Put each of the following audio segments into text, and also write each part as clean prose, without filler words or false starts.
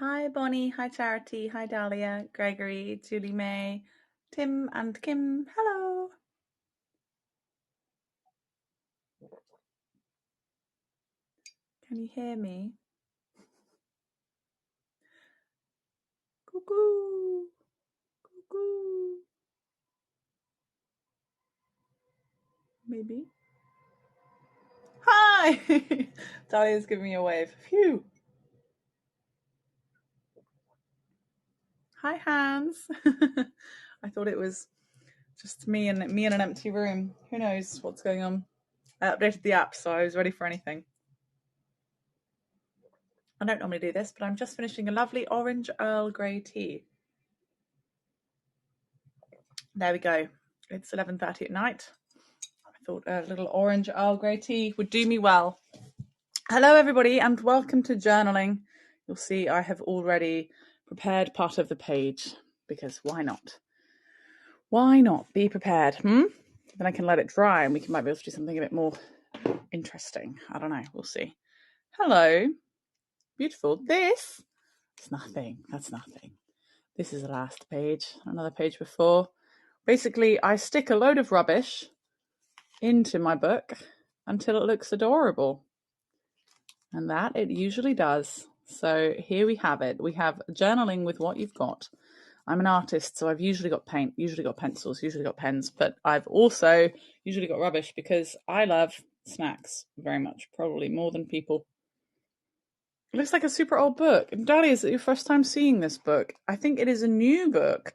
Hi Bonnie, hi Charity, hi Dahlia, Gregory, Julie May, Tim and Kim. Hello. Can you hear me? Cuckoo. Cuckoo. Maybe. Hi. Dahlia's giving me a wave. Phew. Hi Hans. I thought it was just me and an empty room. Who knows what's going on? I updated the app, so I was ready for anything. I don't normally do this, but I'm just finishing a lovely orange Earl Grey tea. There we go. It's 11:30 at night. I thought a little orange Earl Grey tea would do me well. Hello everybody and welcome to journaling. You'll see I have already prepared part of the page because why not? Why not be prepared? Then I can let it dry and we might be able to do something a bit more interesting. I don't know. We'll see. Hello. Beautiful. This is nothing. That's nothing. This is the last page. Another page before. Basically, I stick a load of rubbish into my book until it looks adorable. And that it usually does. So here we have it. We have journaling with what you've got. I'm an artist, so I've usually got paint, usually got pencils, usually got pens, but I've also usually got rubbish because I love snacks very much, probably more than people. It looks like a super old book. And Dahlia, is it your first time seeing this book? I think it is a new book,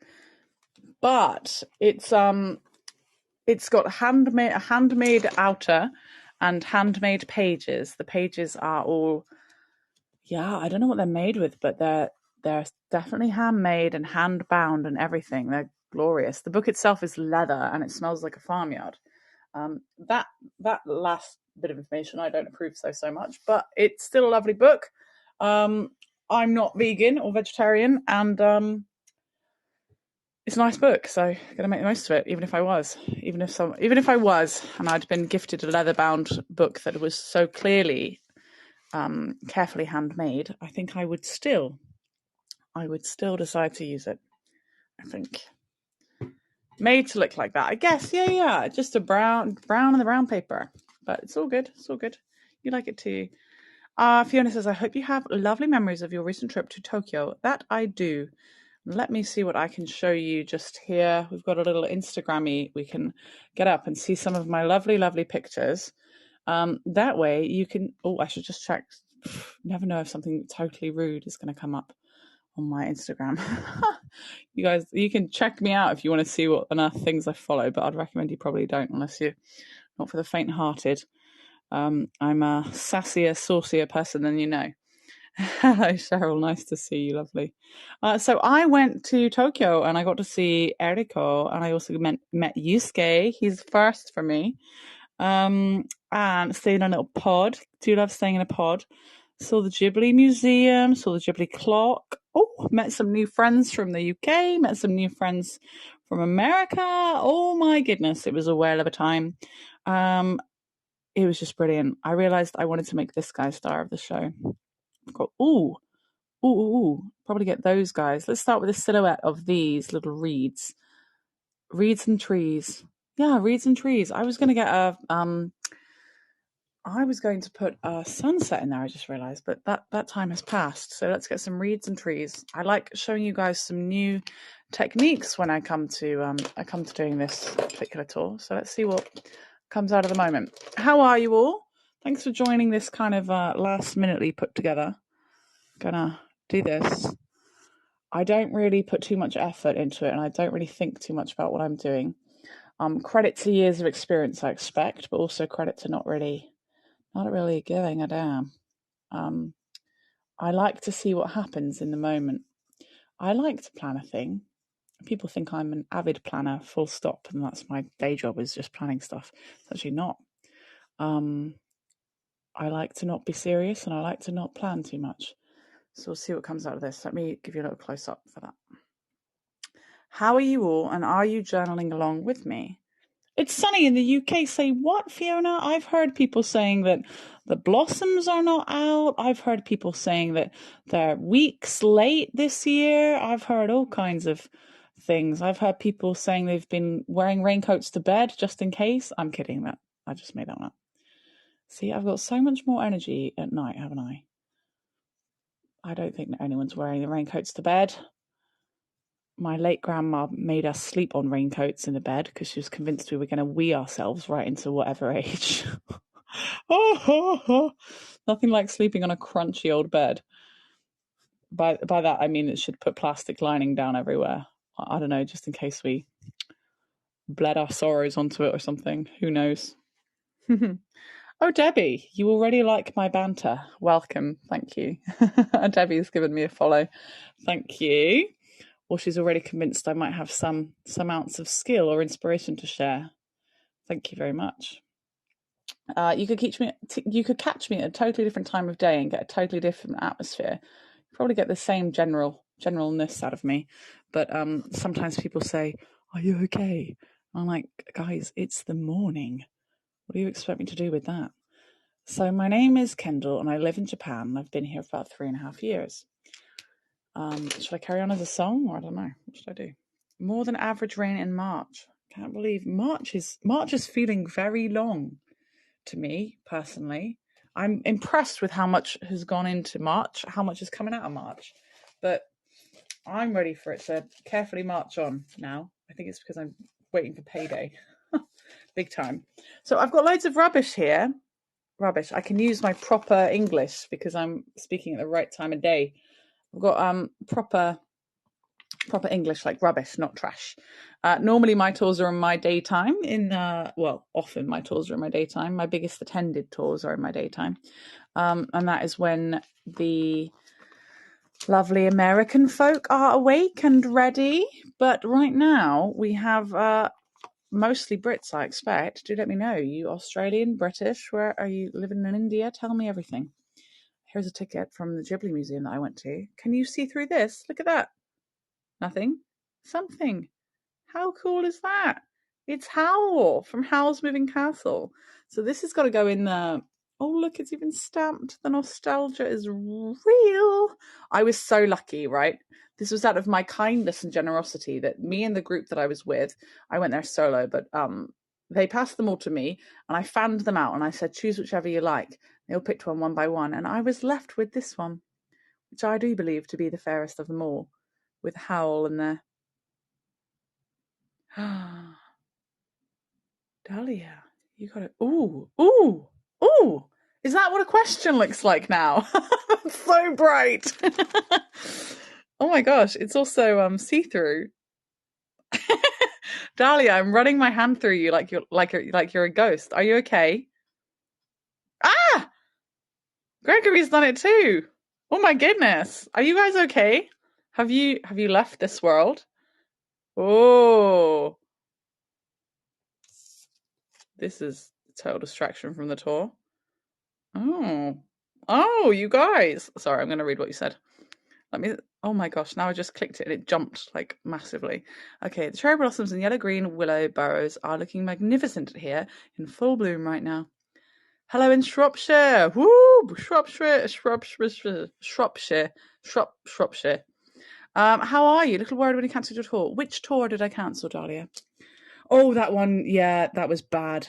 but it's got a handmade outer and handmade pages. The pages are all, I don't know what they're made with, but they're definitely handmade and hand bound and everything. They're glorious. The book itself is leather and it smells like a farmyard. That last bit of information I don't approve so much, but it's still a lovely book. I'm not vegan or vegetarian, and it's a nice book, so I'm gonna make the most of it. Even if I was, and I'd been gifted a leather-bound book that was so clearly, carefully handmade, I think I would still decide to use it. I think made to look like that. I guess, yeah, just a brown on the brown paper, but it's all good. It's all good. You like it too. Fiona says, I hope you have lovely memories of your recent trip to Tokyo. That I do. Let me see what I can show you just here. We've got a little Instagram-y. We can get up and see some of my lovely, lovely pictures. That way you can... Oh, I should just check. Never know if something totally rude is going to come up on my Instagram. You guys, you can check me out if you want to see what on earth things I follow, but I'd recommend you probably don't unless you're not for the faint-hearted. I'm a sassier, saucier person than you know. Hello, Cheryl. Nice to see you. Lovely. So I went to Tokyo and I got to see Eriko, and I also met Yusuke. He's first for me. And stayed in a little pod. Do you love staying in a pod? Saw the Ghibli Museum, saw the Ghibli clock. Oh, met some new friends from the UK, met some new friends from America. Oh my goodness, it was a whale of a time. It was just brilliant. I realized I wanted to make this guy star of the show. I've got, probably get those guys. Let's start with a silhouette of these little reeds. Reeds and trees. Yeah, reeds and trees. I was going to put a sunset in there, I just realized, but that time has passed. So let's get some reeds and trees. I like showing you guys some new techniques when I come to doing this particular tour. So let's see what comes out of the moment. How are you all? Thanks for joining this kind of last minutely put together. Gonna do this. I don't really put too much effort into it, and I don't really think too much about what I'm doing. Credit to years of experience, I expect, but also credit to not really giving a damn. I like to see what happens in the moment. I like to plan a thing. People think I'm an avid planner, full stop, and that's my day job is just planning stuff. It's actually not. I like to not be serious, and I like to not plan too much. So we'll see what comes out of this. Let me give you a little close up for that. How are you all, and are you journaling along with me? It's sunny in the UK. Say what, Fiona? I've heard people saying that the blossoms are not out. I've heard people saying that they're weeks late this year. I've heard all kinds of things. I've heard people saying they've been wearing raincoats to bed just in case. I'm kidding. That I just made that one up. See, I've got so much more energy at night, haven't I? I don't think that anyone's wearing the raincoats to bed. My late grandma made us sleep on raincoats in the bed because she was convinced we were going to wee ourselves right into whatever age. Nothing like sleeping on a crunchy old bed. By that, I mean it should put plastic lining down everywhere. I don't know, just in case we bled our sorrows onto it or something. Who knows? Oh, Debbie, you already like my banter. Welcome. Thank you. Debbie's given me a follow. Thank you. Or she's already convinced I might have some ounce of skill or inspiration to share. Thank you very much. You could catch me at a totally different time of day and get a totally different atmosphere. Probably get the same generalness out of me, but sometimes people say, "Are you okay?" I'm like, guys, it's the morning. What do you expect me to do with that? So my name is Kendall, and I live in Japan. And I've been here for about 3.5 years. Should I carry on as a song, or I don't know? What should I do? More than average rain in March. Can't believe March is feeling very long to me personally. I'm impressed with how much has gone into March, how much is coming out of March, but I'm ready for it to carefully march on now. I think it's because I'm waiting for payday. Big time. So I've got loads of rubbish here. Rubbish. I can use my proper English because I'm speaking at the right time of day. I've got proper English, like rubbish, not trash. Normally my tours are in my daytime. Often my tours are in my daytime. My biggest attended tours are in my daytime. And that is when the lovely American folk are awake and ready. But right now we have mostly Brits, I expect. Do let me know. You Australian, British, where are you living in India? Tell me everything. Here's a ticket from the Ghibli Museum that I went to. Can you see through this? Look at that. Nothing. Something. How cool is that? It's Howl from Howl's Moving Castle. So this has got to go in the... Oh, look, it's even stamped. The nostalgia is real. I was so lucky, right? This was out of my kindness and generosity that me and the group that I was with, I went there solo, but they passed them all to me, and I fanned them out, and I said, choose whichever you like. They all picked one by one, and I was left with this one, which I do believe to be the fairest of them all, with Howl in there. Dahlia, you got it. Ooh. Is that what a question looks like now? That's so bright. Oh my gosh, it's also see-through. Dahlia, I'm running my hand through you like you're a ghost. Are you okay? Ah! Gregory's done it too. Oh my goodness. Are you guys okay? Have you left this world? Oh. This is a total distraction from the tour. Oh, you guys. Sorry, I'm going to read what you said. Oh my gosh, now I just clicked it and it jumped like massively. Okay, the cherry blossoms and yellow green willow burrows are looking magnificent here in full bloom right now. Hello in Shropshire. Woo! Shropshire. How are you? A little worried when you cancelled your tour. Which tour did I cancel, Dahlia? Oh, that one. Yeah, that was bad.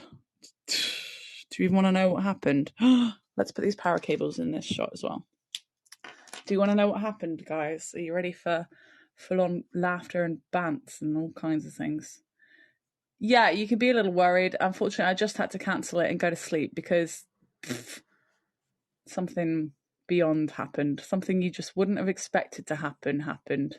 Do you even want to know what happened? Let's put these power cables in this shot as well. Do you want to know what happened, guys? Are you ready for full-on laughter and bants and all kinds of things? Yeah, you can be a little worried. Unfortunately, I just had to cancel it and go to sleep because something beyond happened. Something you just wouldn't have expected to happened.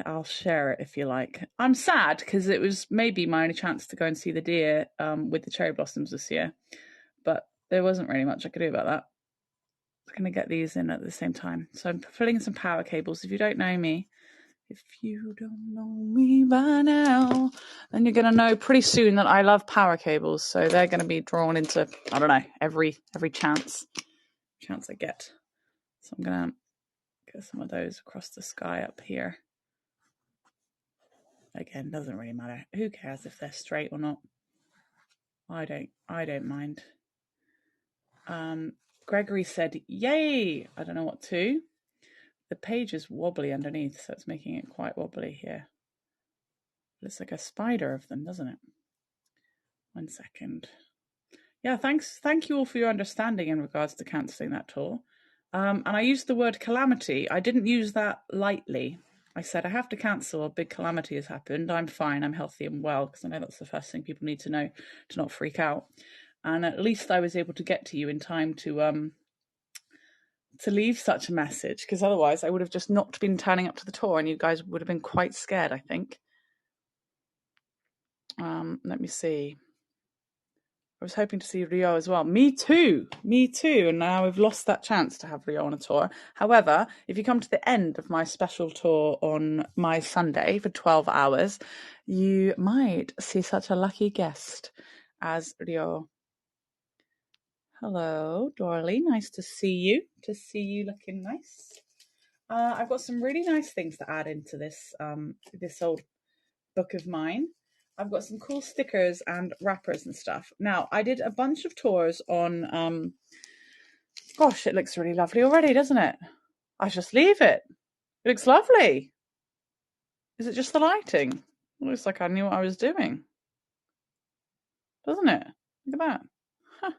I'll share it if you like. I'm sad because it was maybe my only chance to go and see the deer with the cherry blossoms this year. But there wasn't really much I could do about that. I'm going to get these in at the same time. So I'm filling in some power cables. If you don't know me by now, then you're going to know pretty soon that I love power cables. So they're going to be drawn into, I don't know, every chance I get. So I'm going to get some of those across the sky up here. Again, doesn't really matter. Who cares if they're straight or not? I don't mind. Gregory said, yay! I don't know what to. The page is wobbly underneath, so it's making it quite wobbly here. Looks like a spider of them, doesn't it? 1 second. Yeah, thank you all for your understanding in regards to cancelling that tour. And I used the word calamity. I didn't use that lightly. I said, I have to cancel. A big calamity has happened. I'm fine. I'm healthy and well, because I know that's the first thing people need to know to not freak out. And at least I was able to get to you in time to leave such a message, because otherwise I would have just not been turning up to the tour and you guys would have been quite scared, I think. Let me see. I was hoping to see Rio as well. Me too. And now we've lost that chance to have Rio on a tour. However, if you come to the end of my special tour on my Sunday for 12 hours, you might see such a lucky guest as Rio. Hello, Dorley. Nice to see you. To see you looking nice. I've got some really nice things to add into this this old book of mine. I've got some cool stickers and wrappers and stuff. Now, I did a bunch of tours on, gosh, it looks really lovely already, doesn't it? I just leave it. It looks lovely. Is it just the lighting? It looks like I knew what I was doing. Doesn't it? Look at that. Huh.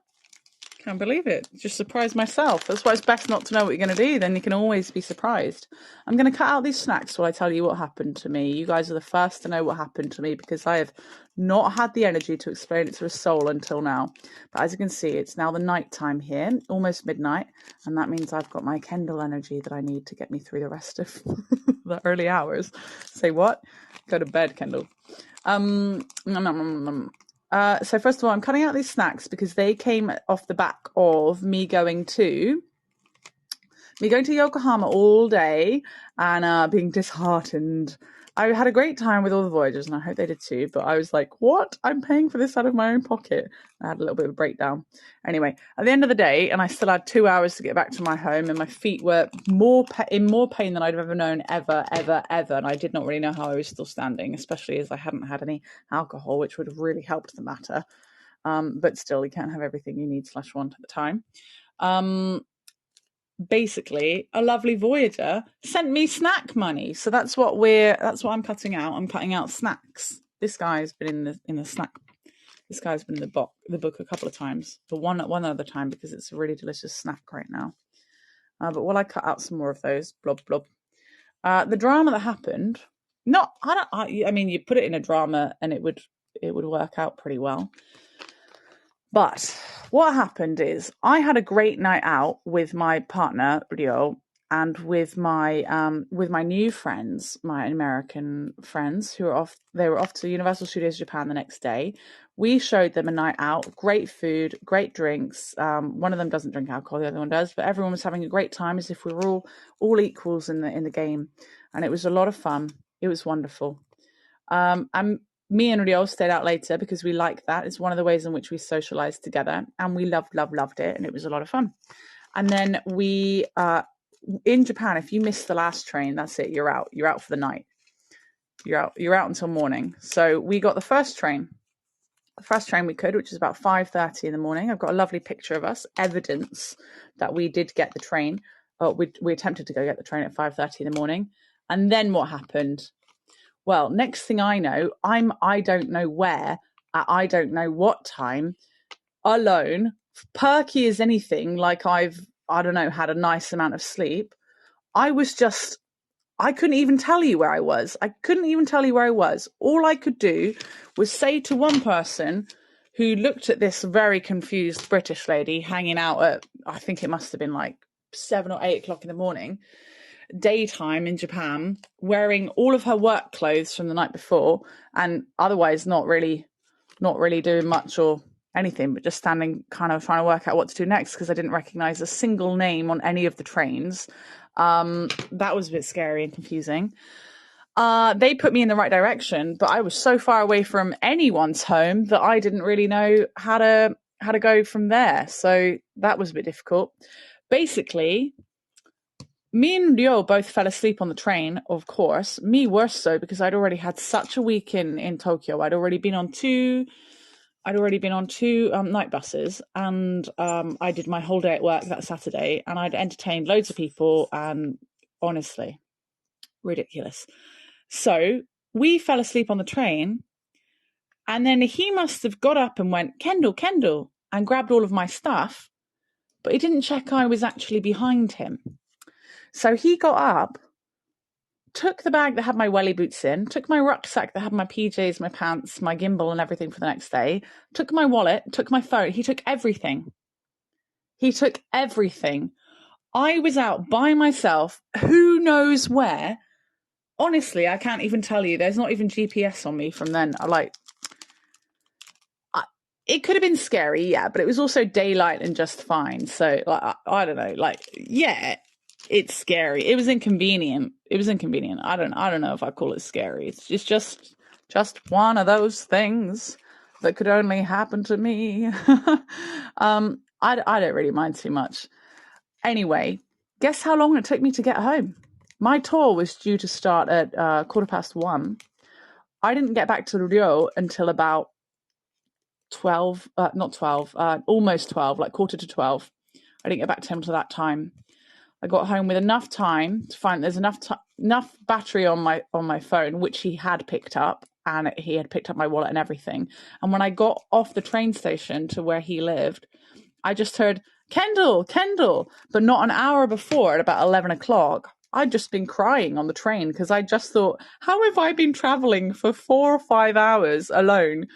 Can't believe it. Just surprised myself. That's why it's best not to know what you're going to do. Then you can always be surprised. I'm going to cut out these snacks while I tell you what happened to me. You guys are the first to know what happened to me, because I have not had the energy to explain it to a soul until now. But as you can see, it's now the night time here, almost midnight. And that means I've got my Kendall energy that I need to get me through the rest of the early hours. Say what? Go to bed, Kendall. So first of all, I'm cutting out these snacks because they came off the back of me going to Yokohama all day and being disheartened. I had a great time with all the voyagers, and I hope they did too, but I was like, what? I'm paying for this out of my own pocket. I had a little bit of a breakdown. Anyway, at the end of the day, and I still had 2 hours to get back to my home, and my feet were in more pain than I'd ever known, ever. And I did not really know how I was still standing, especially as I hadn't had any alcohol, which would have really helped the matter. But still, you can't have everything you need / want at the time. Basically, a lovely voyager sent me snack money, so that's what I'm cutting out. I'm cutting out snacks. This guy's been in the snack. This guy's been in the book a couple of times, but one other time because it's a really delicious snack right now. But while I cut out some more of those, blob. The drama that happened. I mean, you put it in a drama and it would work out pretty well. But what happened is I had a great night out with my partner, Rio, and with my new friends, my American friends who were off. They were off to Universal Studios Japan the next day. We showed them a night out, great food, great drinks. One of them doesn't drink alcohol, the other one does, but everyone was having a great time as if we were all equals in the game. And it was a lot of fun. It was wonderful. Me and Rio stayed out later because we like that. It's one of the ways in which we socialized together, and we loved it, and it was a lot of fun. And then we, in Japan, if you miss the last train, that's it. You're out. You're out for the night. You're out until morning. So we got the first train we could, which is about 5:30 in the morning. I've got a lovely picture of us, evidence that we did get the train. We attempted to go get the train at 5:30 in the morning. And then what happened? Well, next thing I know, I don't know where, at I don't know what time, alone, perky as anything, like I don't know, had a nice amount of sleep. I couldn't even tell you where I was. All I could do was say to one person who looked at this very confused British lady hanging out at, I think it must have been like 7 or 8 o'clock in the morning, daytime in Japan, wearing all of her work clothes from the night before, and otherwise not really doing much or anything, but just standing kind of trying to work out what to do next because I didn't recognize a single name on any of the trains. That was a bit scary and confusing. They put me in the right direction, but I was so far away from anyone's home that I didn't really know how to go from there. So that was a bit difficult. Basically, me and Rio both fell asleep on the train, of course. Me worse so, because I'd already had such a week in Tokyo. I'd already been on two night buses, and I did my whole day at work that Saturday, and I'd entertained loads of people, and honestly, ridiculous. So we fell asleep on the train, and then he must have got up and went, Kendall, and grabbed all of my stuff, but he didn't check I was actually behind him. So he got up, took the bag that had my welly boots in, took my rucksack that had my PJs, my pants, my gimbal and everything for the next day, took my wallet, took my phone. He took everything. I was out by myself, who knows where. Honestly, I can't even tell you. There's not even GPS on me from then. It could have been scary, yeah, but it was also daylight and just fine. So, I don't know. Yeah, it's scary. It was inconvenient. I don't know if I call it scary. It's just one of those things that could only happen to me. I don't really mind too much. Anyway, guess how long it took me to get home? My tour was due to start at 1:15. I didn't get back to Rio until about 12, not 12, almost 12, like 11:45. I didn't get back to him till that time. I got home with enough time to find there's enough battery on my phone, which he had picked up, and he had picked up my wallet and everything. And when I got off the train station to where he lived, I just heard, Kendall, but not an hour before, at about 11 o'clock, I'd just been crying on the train because I just thought, how have I been traveling for 4 or 5 hours alone?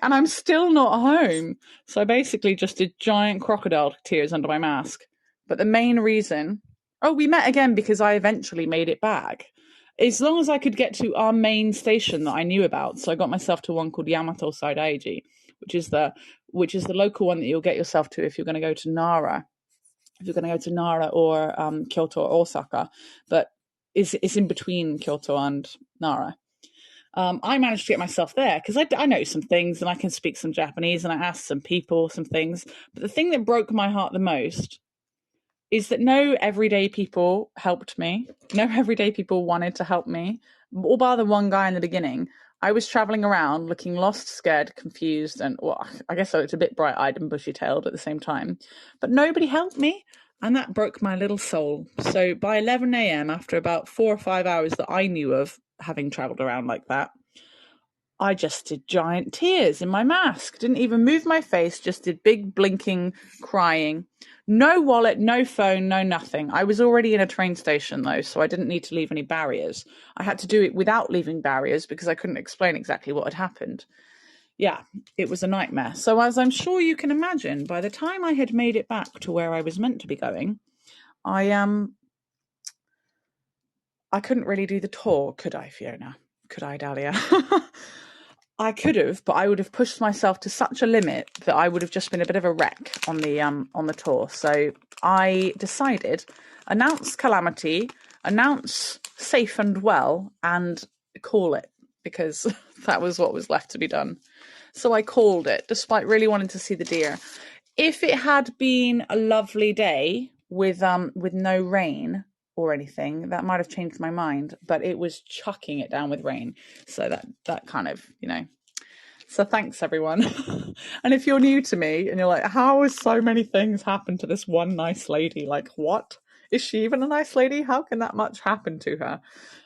And I'm still not home. So I basically just did giant crocodile tears under my mask. But the main reason, we met again because I eventually made it back. As long as I could get to our main station that I knew about. So I got myself to one called Yamato Saidaiji, which is the local one that you'll get yourself to if you're going to go to Nara. If you're going to go to Nara or Kyoto or Osaka. But it's in between Kyoto and Nara. I managed to get myself there because I know some things and I can speak some Japanese, and I asked some people some things. But the thing that broke my heart the most is that no everyday people helped me. No everyday people wanted to help me, all bar the one guy in the beginning. I was traveling around looking lost, scared, confused, and I guess I looked a bit bright-eyed and bushy-tailed at the same time. But nobody helped me, and that broke my little soul. So by 11 a.m., after about 4 or 5 hours that I knew of, having traveled around like that, I just did giant tears in my mask. Didn't even move my face, just did big blinking crying. No wallet, no phone, no nothing. I was already in a train station though, so I didn't need to leave any barriers. I had to do it without leaving barriers because I couldn't explain exactly what had happened. Yeah, it was a nightmare. So as I'm sure you can imagine, by the time I had made it back to where I was meant to be going, I couldn't really do the tour, could I, Fiona? Could I, Dahlia? I could have, but I would have pushed myself to such a limit that I would have just been a bit of a wreck on the tour. So I decided, announce calamity, announce safe and well, and call it, because that was what was left to be done. So I called it, despite really wanting to see the deer. If it had been a lovely day with no rain or anything, that might have changed my mind, but it was chucking it down with rain. So that kind of, So thanks, everyone. And if you're new to me and you're like, how has so many things happened to this one nice lady? Like, what? Is she even a nice lady? How can that much happen to her?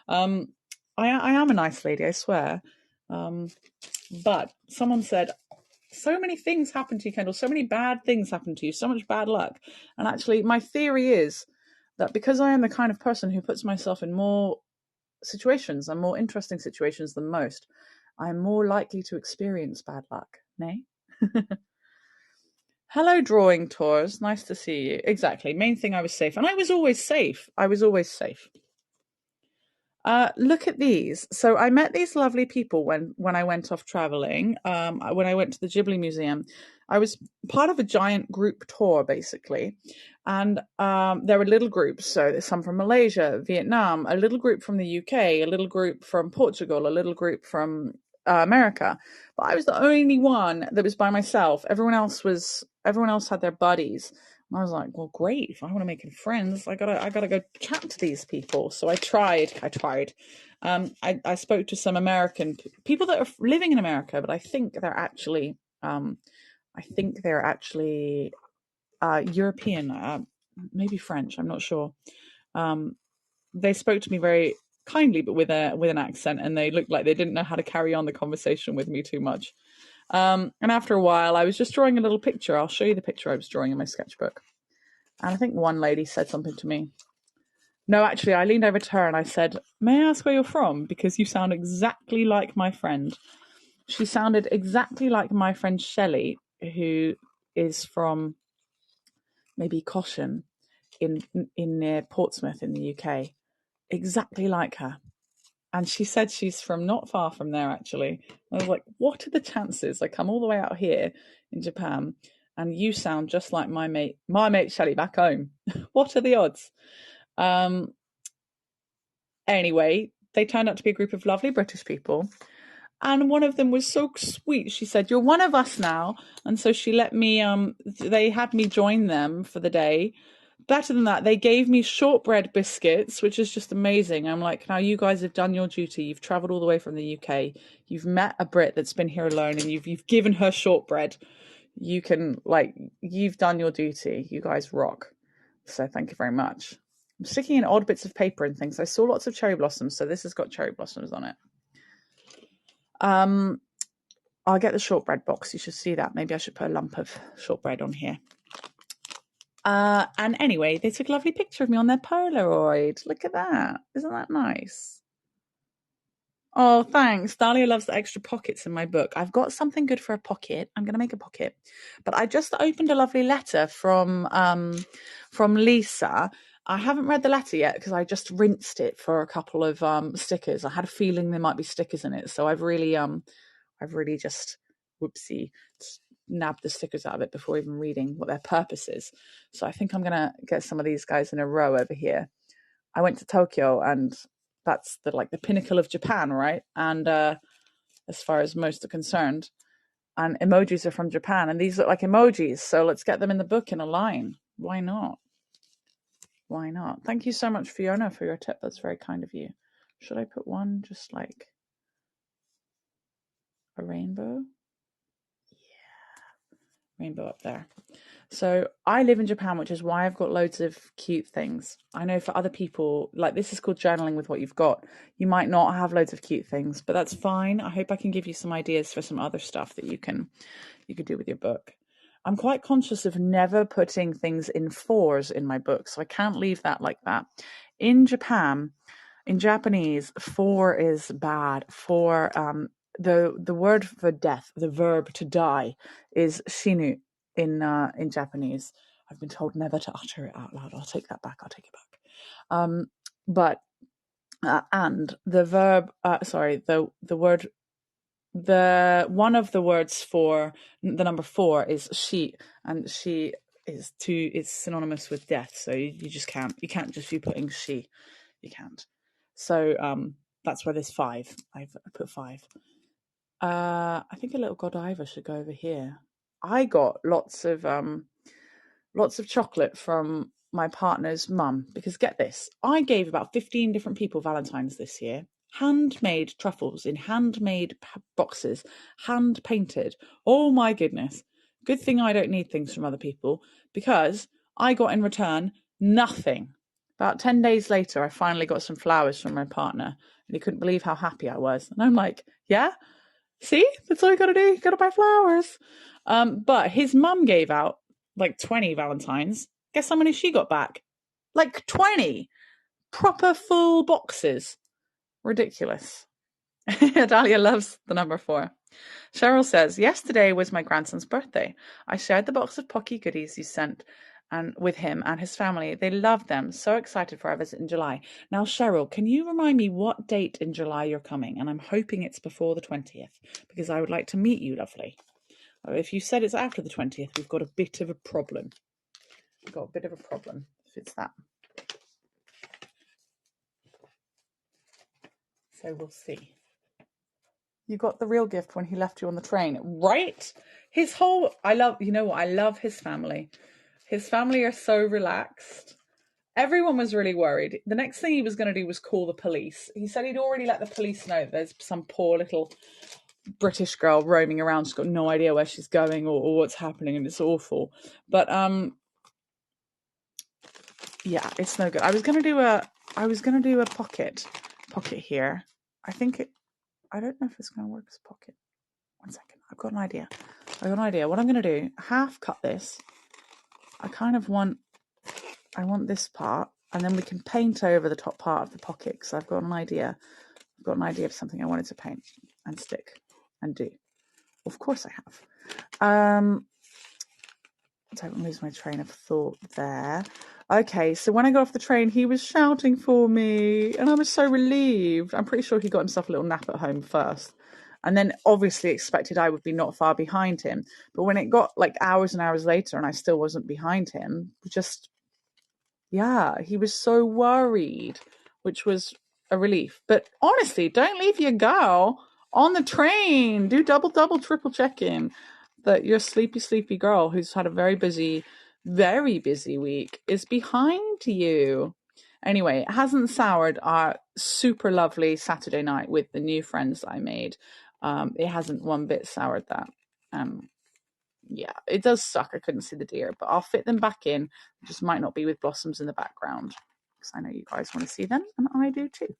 I am a nice lady, I swear. But someone said, so many things happen to you, Kendall. So many bad things happen to you. So much bad luck. And actually, my theory is that because I am the kind of person who puts myself in more situations and more interesting situations than most, I'm more likely to experience bad luck. Nay? Hello, drawing tours. Nice to see you. Exactly. Main thing, I was safe. And I was always safe. Look at these. So I met these lovely people when I went off traveling. When I went to the Ghibli Museum, I was part of a giant group tour, basically. And there were little groups. So there's some from Malaysia, Vietnam, a little group from the UK, a little group from Portugal, a little group from America. But I was the only one that was by myself. Everyone else had their buddies And I was like, well, great. If I want to make friends, I gotta go chat to these people. So I tried. I spoke to some American people that are living in America, but I think they're actually European, maybe French. I'm not sure. They spoke to me very kindly, but with an accent, and they looked like they didn't know how to carry on the conversation with me too much. And after a while, I was just drawing a little picture. I'll show you the picture I was drawing in my sketchbook. And I think one lady said something to me. No, actually, I leaned over to her and I said, may I ask where you're from? Because you sound exactly like my friend. She sounded exactly like my friend Shelley, who is from maybe Caution in near Portsmouth in the UK. Exactly like her. And she said she's from not far from there, actually. I was like, what are the chances I come all the way out here in Japan and you sound just like my mate Shelley back home? What are the odds? Anyway, they turned out to be a group of lovely British people. And one of them was so sweet. She said, you're one of us now. And so she let me, they had me join them for the day. Better than that, they gave me shortbread biscuits, which is just amazing. I'm like, now you guys have done your duty. You've traveled all the way from the UK. You've met a Brit that's been here alone and you've given her shortbread. You can, you've done your duty. You guys rock. So thank you very much. I'm sticking in odd bits of paper and things. I saw lots of cherry blossoms, so this has got cherry blossoms on it. I'll get the shortbread box. You should see that. Maybe I should put a lump of shortbread on here. And anyway, they took a lovely picture of me on their Polaroid. Look at that. Isn't that nice? Oh, thanks. Dahlia loves the extra pockets in my book. I've got something good for a pocket. I'm going to make a pocket. But I just opened a lovely letter from Lisa. I haven't read the letter yet because I just rinsed it for a couple of stickers. I had a feeling there might be stickers in it. So I've really just, whoopsie, nabbed the stickers out of it before even reading what their purpose is. So I think I'm going to get some of these guys in a row over here. I went to Tokyo and that's the pinnacle of Japan, right? And as far as most are concerned, and emojis are from Japan, and these look like emojis. So let's get them in the book in a line. Why not? Why not? Thank you so much, Fiona, for your tip. That's very kind of you. Should I put one just like a rainbow? Yeah, rainbow up there. So I live in Japan, which is why I've got loads of cute things. I know for other people, this is called journaling with what you've got. You might not have loads of cute things, but that's fine. I hope I can give you some ideas for some other stuff that you could do with your book. I'm quite conscious of never putting things in fours in my book, so I can't leave that like that. In Japan, in Japanese, four is bad. Four, the word for death, the verb to die, is shinu in Japanese. I've been told never to utter it out loud. I'll take it back. And the verb, the word, one of the words for the number four is she, and she is synonymous with death. So you can't just be putting she. You can't. So that's where there's five. I've put five. I think a little Godiva should go over here. I got lots of chocolate from my partner's mum because get this, I gave about 15 different people Valentine's this year. Handmade truffles in handmade boxes, hand painted. Oh my goodness. Good thing I don't need things from other people because I got in return nothing. About 10 days later, I finally got some flowers from my partner and he couldn't believe how happy I was. And I'm like, yeah, see, that's all you gotta do. You gotta buy flowers. But his mum gave out 20 Valentines. Guess how many she got back? 20 proper full boxes. Ridiculous. Dahlia loves the number 4. Cheryl says, yesterday was my grandson's birthday. I shared the box of Pocky goodies you sent and with him and his family. They loved them. So excited for our visit in July. Now, Cheryl, can you remind me what date in July you're coming? And I'm hoping it's before the 20th because I would like to meet you, lovely. If you said it's after the 20th, we've got a bit of a problem. If it's that. So we'll see. You got the real gift when he left you on the train, right? I love his family. His family are so relaxed. Everyone was really worried. The next thing he was going to do was call the police. He said he'd already let the police know there's some poor little British girl roaming around. She's got no idea where she's going or what's happening, and it's awful. But yeah, it's no good. I was gonna do a pocket here. I don't know if it's gonna work as a pocket. 1 second. I've got an idea. What I'm gonna do, half cut this. I want this part, and then we can paint over the top part of the pocket, because I've got an idea. I've got an idea of something I wanted to paint and stick and do. Of course I have. Don't lose my train of thought there. Okay, so when I got off the train, he was shouting for me, and I was so relieved. I'm pretty sure he got himself a little nap at home first, and then obviously expected I would be not far behind him. But when it got like hours and hours later and I still wasn't behind him, he was so worried, which was a relief. But honestly, don't leave your girl on the train. Do double, triple check-in that your sleepy girl, who's had a very busy week, is behind you. Anyway, it hasn't soured our super lovely Saturday night with the new friends I made. It hasn't one bit soured that. Yeah, it does suck. I couldn't see the deer, but I'll fit them back in. It just might not be with blossoms in the background, because I know you guys want to see them, and I do too.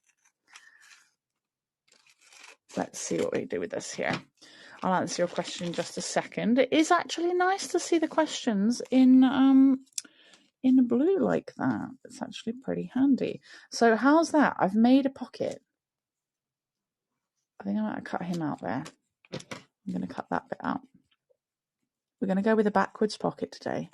Let's see what we do with this here. I'll answer your question in just a second. It is actually nice to see the questions in blue like that. It's actually pretty handy. So how's that? I've made a pocket. I think I might cut him out there. I'm going to cut that bit out. We're going to go with a backwards pocket today.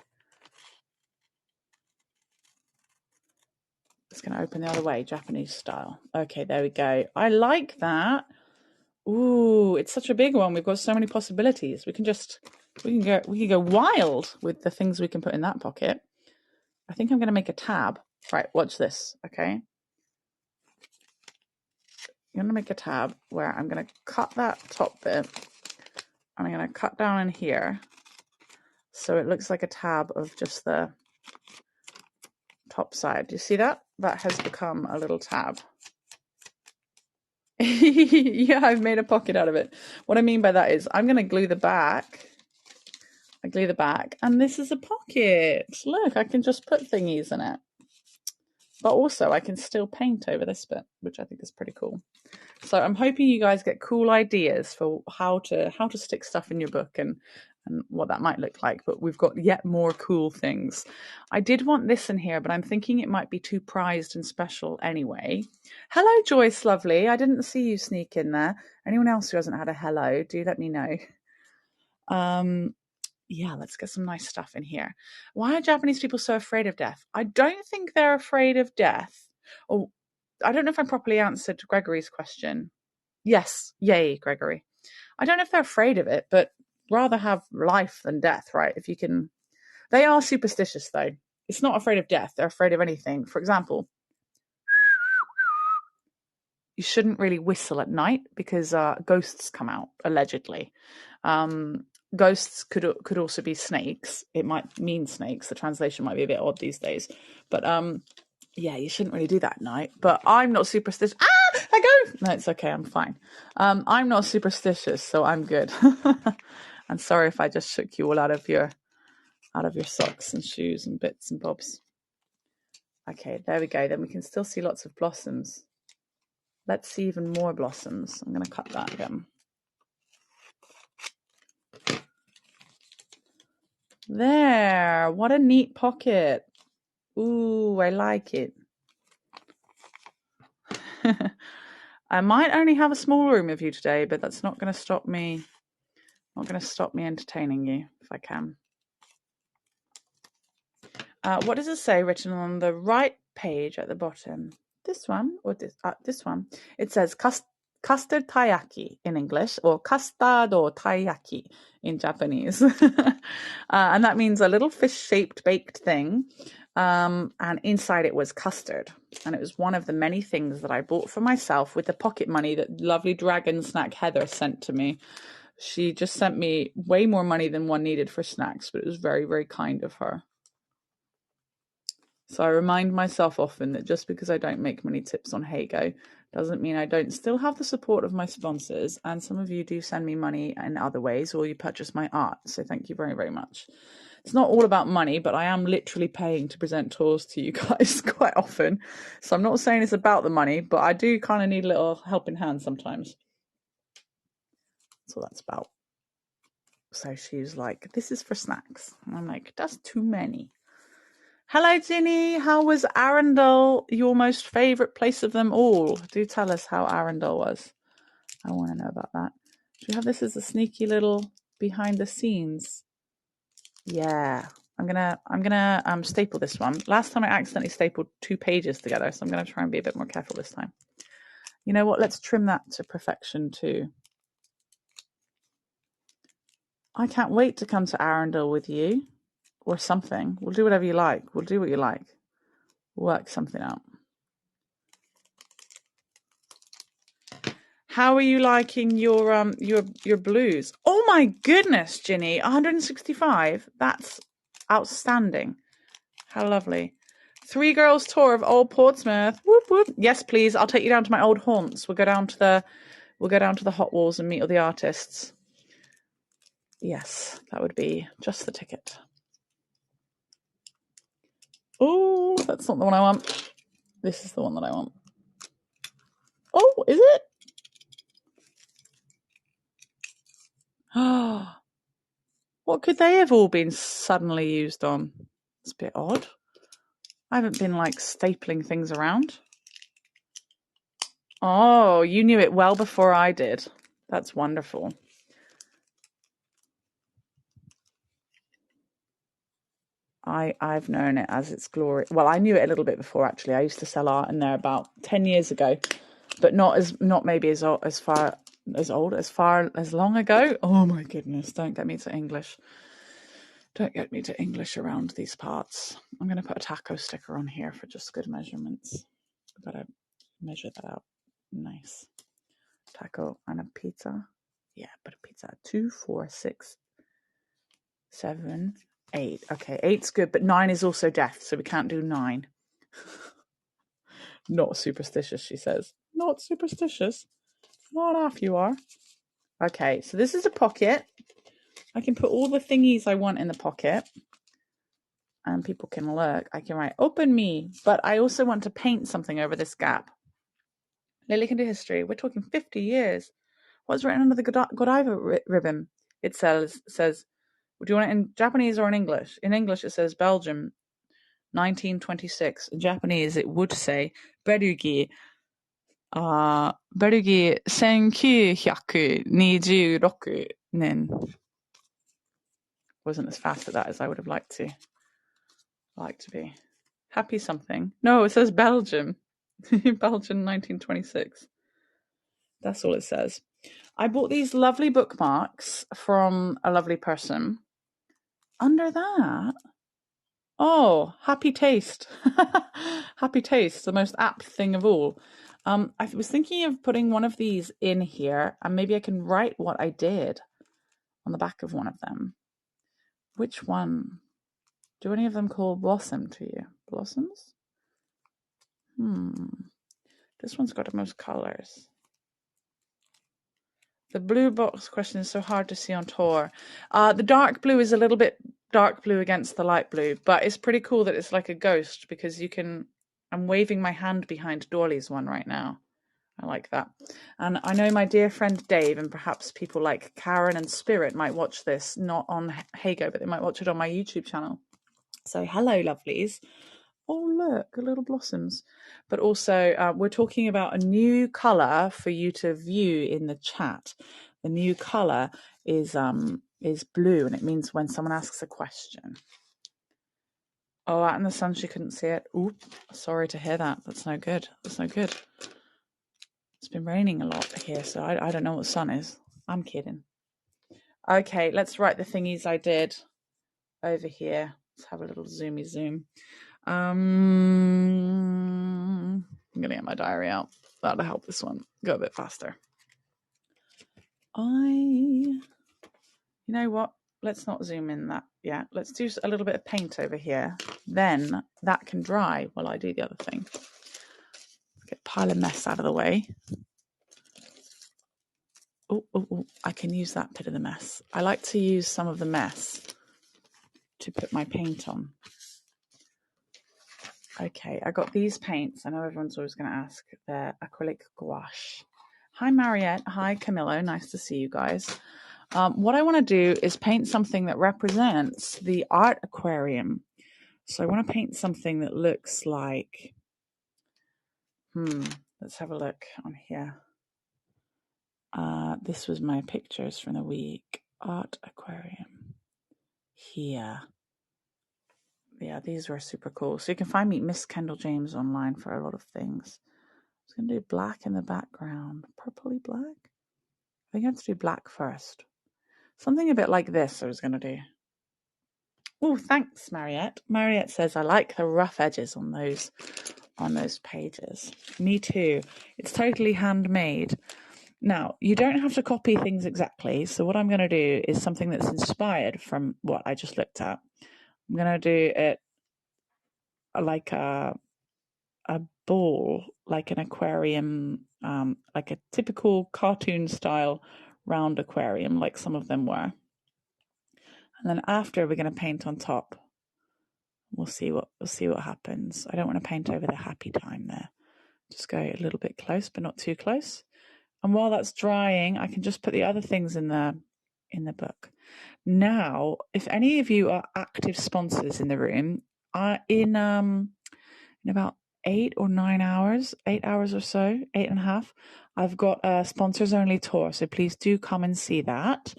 It's going to open the other way, Japanese style. Okay, there we go. I like that. Ooh, it's such a big one. We've got so many possibilities. We can go wild with the things we can put in that pocket. I think I'm going to make a tab. Right, watch this, okay? I'm going to make a tab where I'm going to cut that top bit, and I'm going to cut down in here so it looks like a tab of just the top side. Do you see that? That has become a little tab. Yeah, I've made a pocket out of it. What I mean by that is I'm going to glue the back. I glue the back, and this is a pocket. Look, I can just put thingies in it. But also I can still paint over this bit, which I think is pretty cool. So I'm hoping you guys get cool ideas for how to stick stuff in your book and what that might look like. But we've got yet more cool things. I did want this in here, but I'm thinking it might be too prized and special anyway. Hello, Joyce, lovely. I didn't see you sneak in there. Anyone else who hasn't had a hello, do let me know. Yeah, let's get some nice stuff in here. Why are Japanese people so afraid of death? I don't think they're afraid of death. Or I don't know if I properly answered Gregory's question. Yes, yay, Gregory. I don't know if they're afraid of it, but rather have life than death, right? If you can. They are superstitious, though. It's not afraid of death. They're afraid of anything. For example, you shouldn't really whistle at night because ghosts come out, allegedly. Ghosts could also be snakes. It might mean snakes. The translation might be a bit odd these days. But yeah, you shouldn't really do that at night. But I'm not superstitious. I go. No, it's okay. I'm fine. I'm not superstitious, so I'm good. I'm sorry if I just shook you all out of your socks and shoes and bits and bobs. Okay, there we go. Then we can still see lots of blossoms. Let's see even more blossoms. I'm going to cut that again. There. What a neat pocket. Ooh, I like it. I might only have a small room of you today, but that's not going to stop me. Not going to stop me entertaining you if I can. What does it say written on the right page at the bottom? This one or this one? It says custard taiyaki in English, or custado taiyaki in Japanese. And that means a little fish-shaped baked thing. And inside it was custard. And it was one of the many things that I bought for myself with the pocket money that lovely dragon snack Heather sent to me. She just sent me way more money than one needed for snacks, but it was very, very kind of her. So I remind myself often that just because I don't make many tips on Heygo doesn't mean I don't still have the support of my sponsors. And some of you do send me money in other ways, or you purchase my art. So thank you very, very much. It's not all about money, but I am literally paying to present tours to you guys quite often. So I'm not saying it's about the money, but I do kind of need a little helping hand sometimes. That's what that's about. So she was like, this is for snacks. And I'm like, that's too many. Hello, Ginny. How was Arundel your most favourite place of them all? Do tell us how Arundel was. I want to know about that. Should we have this as a sneaky little behind the scenes? Yeah. I'm gonna staple this one. Last time I accidentally stapled 2 pages together, so I'm gonna try and be a bit more careful this time. You know what? Let's trim that to perfection too. I can't wait to come to Arundel with you. Or something. We'll do whatever you like. We'll do what you like. Work something out. How are you liking your blues? Oh my goodness, Ginny, 165. That's outstanding. How lovely. 3 girls tour of old Portsmouth. Whoop whoop. Yes, please. I'll take you down to my old haunts. We'll go down to the hot walls and meet all the artists. Yes, that would be just the ticket. Oh, that's not the one I want. This is the one that I want. Oh, is it? Oh, what could they have all been suddenly used on? It's a bit odd. I haven't been like stapling things around. Oh, you knew it well before I did. That's wonderful. I've known it as its glory. Well, I knew it a little bit before actually. I used to sell art in there about 10 years ago, but not maybe as long ago. Oh my goodness! Don't get me to English. Don't get me to English around these parts. I'm going to put a taco sticker on here for just good measurements. I've got to measure that out. Nice. Taco and a pizza. Yeah, but a pizza. 2, 4, 6, 7, 8. Okay, 8's good, but 9 is also death, so we can't do 9. Not superstitious, she says. Not superstitious. Not half you are. Okay, so this is a pocket. I can put all the thingies I want in the pocket. And people can look. I can write, open me. But I also want to paint something over this gap. Lily can do history. We're talking 50 years. What's written under the Godiva ribbon? It says, do you want it in Japanese or in English? In English, it says Belgium, 1926. In Japanese, it would say Berugi, 1926 nen. Wasn't as fast at that as I would have liked to be. Happy something. No, it says Belgium. Belgium 1926. That's all it says. I bought these lovely bookmarks from a lovely person. Under that, oh, happy taste. Happy taste, the most apt thing of all. I was thinking of putting one of these in here, and maybe I can write what I did on the back of one of them. Which one? Do any of them call Blossom to you? Blossoms? This one's got the most colors. The blue box question is so hard to see on tour. The dark blue is a little bit dark blue against the light blue, but it's pretty cool that it's like a ghost because you can... I'm waving my hand behind Dorley's one right now. I like that. And I know my dear friend Dave and perhaps people like Karen and Spirit might watch this, not on Heygo, but they might watch it on my YouTube channel. So hello, lovelies. Oh, look, little blossoms. But also, we're talking about a new colour for you to view in the chat. The new colour is blue, and it means when someone asks a question. Oh, out in the sun, she couldn't see it. Oop, sorry to hear that. That's no good. That's no good. It's been raining a lot here, so I don't know what sun is. I'm kidding. Okay, let's write the thingies I did over here. Let's have a little zoomy zoom. I'm gonna get my diary out. That'll help this one go a bit faster. You know what? let's not zoom in that yet. Let's do a little bit of paint over here. Then that can dry while I do the other thing. Get a pile of mess out of the way. Oh, I can use that bit of the mess. I like to use some of the mess to put my paint on. Okay, I got these paints. I know everyone's always going to ask. They're acrylic gouache. Hi, Mariette. Hi, Camillo. Nice to see you guys. What I want to do is paint something that represents the art aquarium. So I want to paint something that looks like... let's have a look on here. This was my pictures from the week. Art aquarium. Here. Yeah, these were super cool. So you can find me MissKendalJames online for a lot of things. I was going to do black in the background. Purpley black? I think I have to do black first. Something a bit like this I was going to do. Oh, thanks, Mariette. Mariette says, I like the rough edges on those pages. Me too. It's totally handmade. Now, you don't have to copy things exactly. So what I'm going to do is something that's inspired from what I just looked at. I'm going to do it like a bowl, like an aquarium, like a typical cartoon style round aquarium, like some of them were. And then after, we're going to paint on top. We'll see what happens. I don't want to paint over the happy time there. Just go a little bit close, but not too close. And while that's drying, I can just put the other things in the book. Now, if any of you are active sponsors in the room, in about 8 or 9 hours, 8 hours or so, 8.5, I've got a sponsors only tour. So please do come and see that.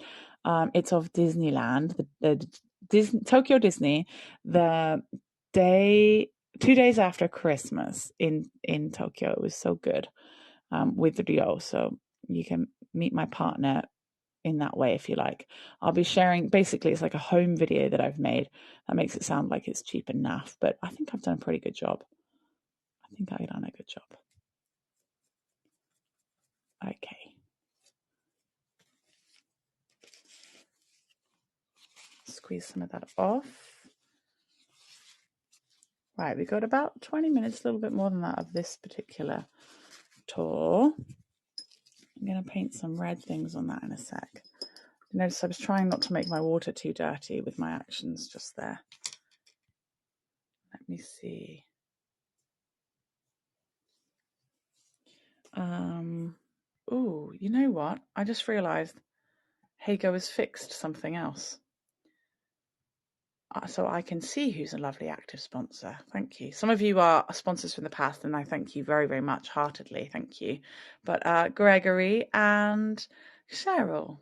It's of Disneyland, the Tokyo Disney, the 2 days after Christmas in Tokyo. It was so good with Rio. So you can meet my partner in that way if you like. I'll be sharing, basically it's like a home video that I've made. That makes it sound like it's cheap and naff, but I think I've done a pretty good job. Okay. Squeeze some of that off. Right, we got about 20 minutes, a little bit more than that, of this particular tour. I'm going to paint some red things on that in a sec. Notice I was trying not to make my water too dirty with my actions just there. Let me see. Oh, you know what? I just realized Heygo has fixed something else. So I can see who's a lovely active sponsor. Thank you. Some of you are sponsors from the past, and I thank you very, very much, heartedly. Thank you. But Gregory and Cheryl,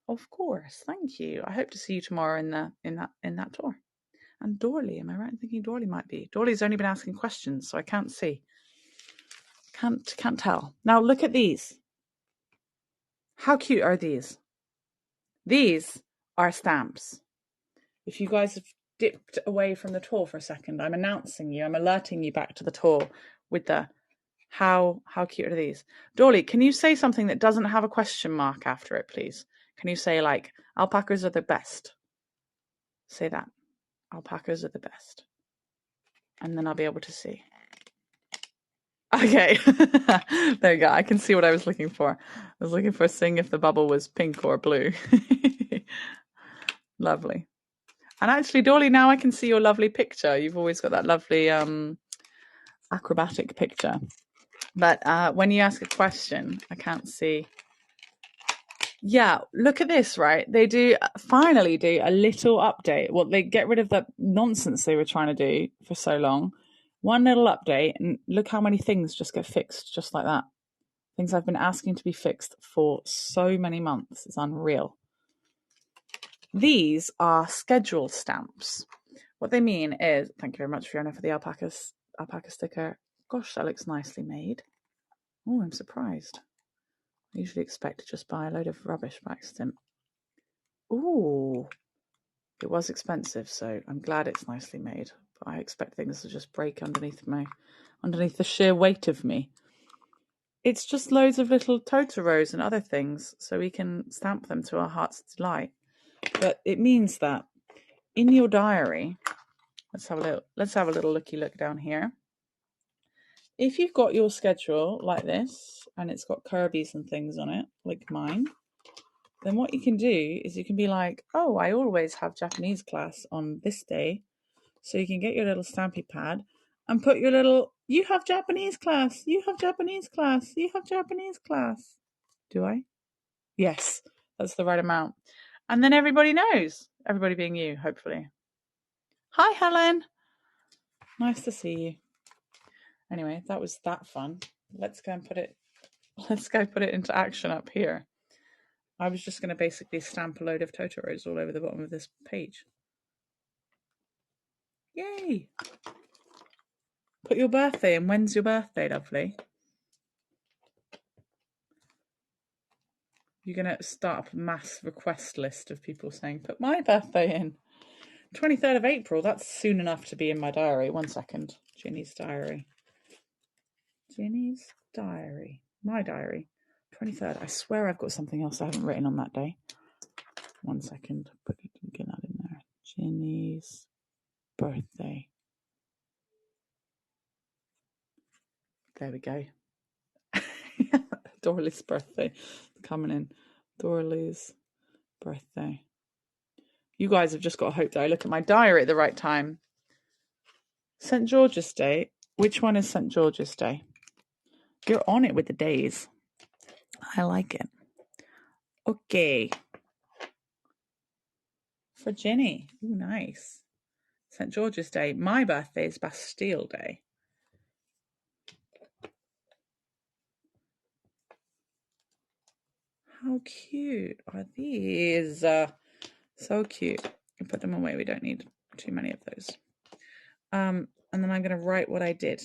of course. Thank you. I hope to see you tomorrow in that tour. And Dorley, am I right in thinking Dorley might be? Dorley's only been asking questions, so I can't see. Can't tell. Now look at these. How cute are these? These are stamps. If you guys have dipped away from the tour for a second, I'm alerting you back to the tour with the how cute are these? Dorley, can you say something that doesn't have a question mark after it, please? Can you say like, alpacas are the best? Say that. Alpacas are the best. And then I'll be able to see. Okay, there you go. I can see what I was looking for. I was looking for seeing if the bubble was pink or blue. Lovely. And actually, Dorley, now I can see your lovely picture. You've always got that lovely acrobatic picture. But when you ask a question, I can't see. Yeah, look at this, right? They finally do a little update. Well, they get rid of that nonsense they were trying to do for so long. One little update, and look how many things just get fixed just like that. Things I've been asking to be fixed for so many months. It's unreal. These are schedule stamps. What they mean is, thank you very much, Fiona, for the alpaca sticker. Gosh, that looks nicely made. Oh, I'm surprised. I usually expect to just buy a load of rubbish by accident. Ooh, it was expensive, so I'm glad it's nicely made. But I expect things to just break underneath the sheer weight of me. It's just loads of little Totoros and other things, so we can stamp them to our heart's delight. But it means that in your diary, let's have a little looky look down here. If you've got your schedule like this and it's got Kirby's and things on it, like mine, then what you can do is you can be like, oh, I always have Japanese class on this day. So you can get your little stampy pad and put your little, you have Japanese class, you have Japanese class, you have Japanese class. Do I? Yes, that's the right amount. And then everybody knows, everybody being you, hopefully. Hi, Helen. Nice to see you. Anyway, that was that fun. Let's go put it into action up here. I was just going to basically stamp a load of Totoros all over the bottom of this page. Yay! Put your birthday in. When's your birthday, lovely? You're going to start up a mass request list of people saying, put my birthday in. 23rd of April, that's soon enough to be in my diary. 1 second. Ginny's diary. Ginny's diary. My diary. 23rd. I swear I've got something else I haven't written on that day. 1 second. Get that in there. Ginny's birthday. There we go. Dorley's birthday. Coming in. Dorley's birthday. You guys have just got to hope that I look at my diary at the right time. St. George's Day. Which one is St. George's Day? You're on it with the days. I like it. Okay. For Ginny. Ooh, nice. St. George's Day. My birthday is Bastille Day. How cute are these? So cute. You put them away. We don't need too many of those. And then I'm going to write what I did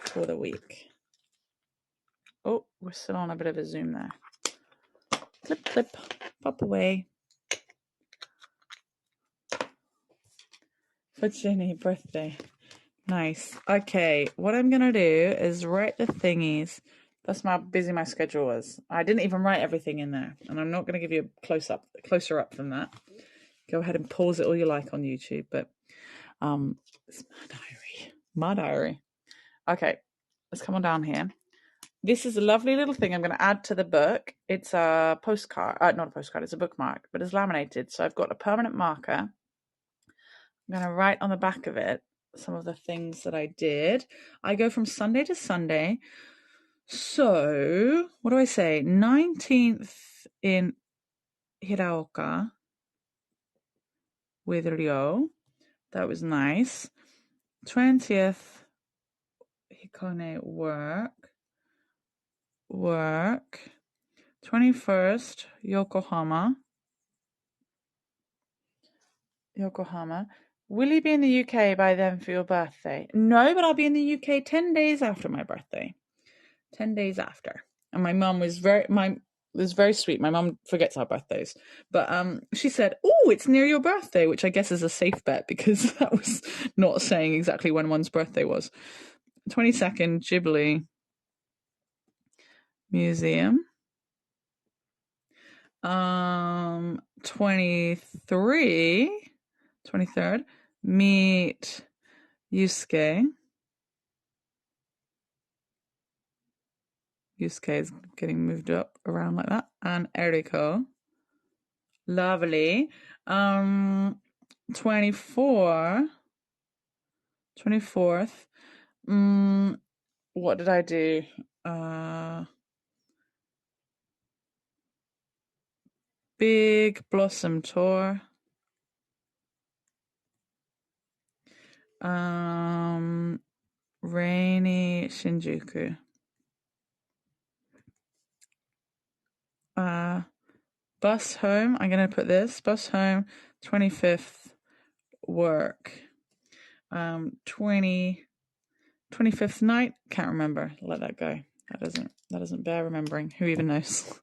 for the week. Oh, we're still on a bit of a zoom there. Clip, clip, pop away. For Ginny, birthday. Nice. Okay, what I'm going to do is write the thingies. That's how busy my schedule was. I didn't even write everything in there. And I'm not going to give you a closer up than that. Go ahead and pause it all you like on YouTube. But it's my diary. My diary. Okay, let's come on down here. This is a lovely little thing I'm going to add to the book. It's a postcard. Not a postcard, it's a bookmark. But it's laminated. So I've got a permanent marker. I'm going to write on the back of it some of the things that I did. I go from Sunday to Sunday. So, what do I say? 19th in Hiraoka with Ryo. That was nice. 20th, Hikone work. 21st, Yokohama. Will you be in the UK by then for your birthday? No, but I'll be in the UK 10 days after my birthday. 10 days after. And my mum was very sweet. My mum forgets our birthdays. But she said, oh, it's near your birthday, which I guess is a safe bet because that was not saying exactly when one's birthday was. 22nd, Ghibli Museum. 23rd, meet Yusuke. Yusuke is getting moved up around like that. And Eriko. Lovely. 24th. What did I do? Big Blossom Tour. Rainy Shinjuku. Bus home. I'm going to put this. Bus home. 25th work. 25th night. Can't remember. Let that go. That doesn't bear remembering. Who even knows?